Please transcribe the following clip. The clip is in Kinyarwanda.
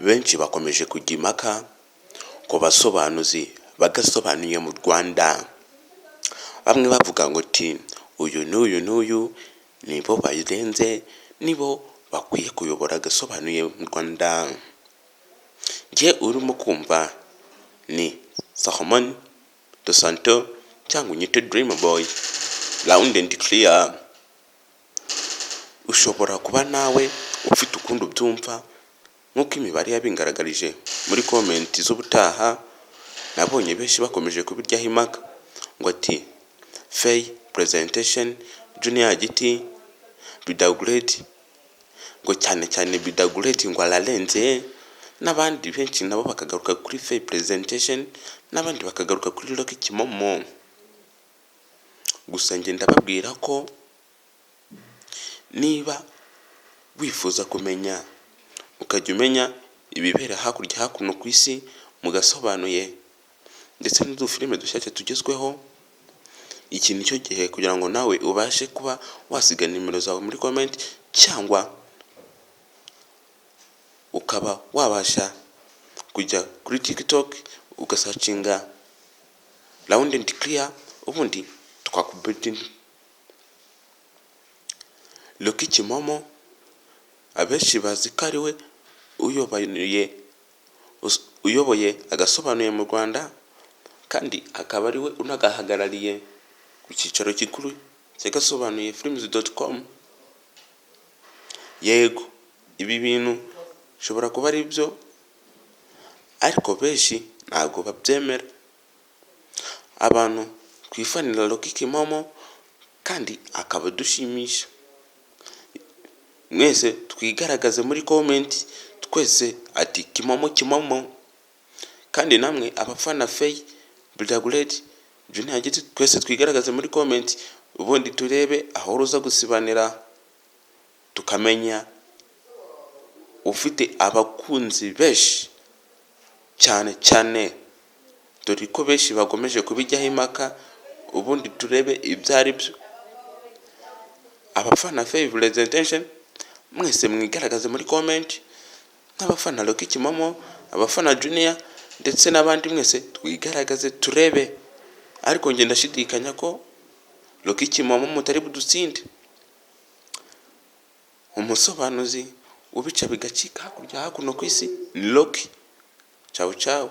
benshi bakomeje kujya impaka ku basobanuzi bagasobanuye mu Rwanda, bamwe bavuga ngo uyu n'uyu nibo bayirenze, nibo bakwiye kuyobora agasobanuye mu Rwanda. Njye urimo kumva ni Salomon Dos Santos cyangwa unyite Dream Boy loud and clear. Ushobora kuba nawe ufite ukundi ubyumva nk'uko imibare yabingaragarije muri komenti z'ubutaha. Nabonye benshi bakomeje kubiryaho impaka ngo Faye presentation Junior Giti Bidagureti ngo cyane Bidagureti ngo ararenze, n'abandi benshi nabo bakagaruka kuri Faye presentation, n'abandi bakagaruka kuri Rocky Kimomo. Gusa njye ndababwira ko niba wifuza kumenya ukajya umenya ibibera hakuno ku isi mu gasobanuye ndetse n'udufilime dushyashya tugezweho, iki nicyo gihe kugira ngo nawe ubashe kuba wasiga nimero zawe muri comment, cyangwa ukaba wabasha kujya kuri TikTok ugasacinga loud and clear, ubundi twakubeti Rocky Kimomo. Abenshi bazi ko ari we uyoboye agasobanuye mu Rwanda, kandi akaba ari we unagahagarariye ku cyicaro gikuru cy'agasobanuye films.com. Yego, ibi bintu bishobora kuba ari byo, ariko benshi ntabwo babyemera. Abantu twifanira Rocky Kimomo kandi akaba dushimisha. Mwese twigaragaze muri comment twese Kimomo, kandi namwe abafana Faye Bidagureti Junior Giti twese twigaragaze muri comment, ubundi turebe aho ruza gusibanira, tukamenya ufite abakunzi benshi cyane, dore ko benshi bagomeje kubijyaho impaka, ubundi turebe ibyo ari byo. Abafana Faye presentation mwese mwigaragaze muri comment, n'abafana Rocky Kimomo, abafana Junior ndetse n'abandi mwese twigaragaze turebe. Ariko njye ndashidikanya ko Rocky Kimomo mutari budutsinde. Umusobanuzi ubica bigacika hakuno ku isi ni Rocky. Ciao.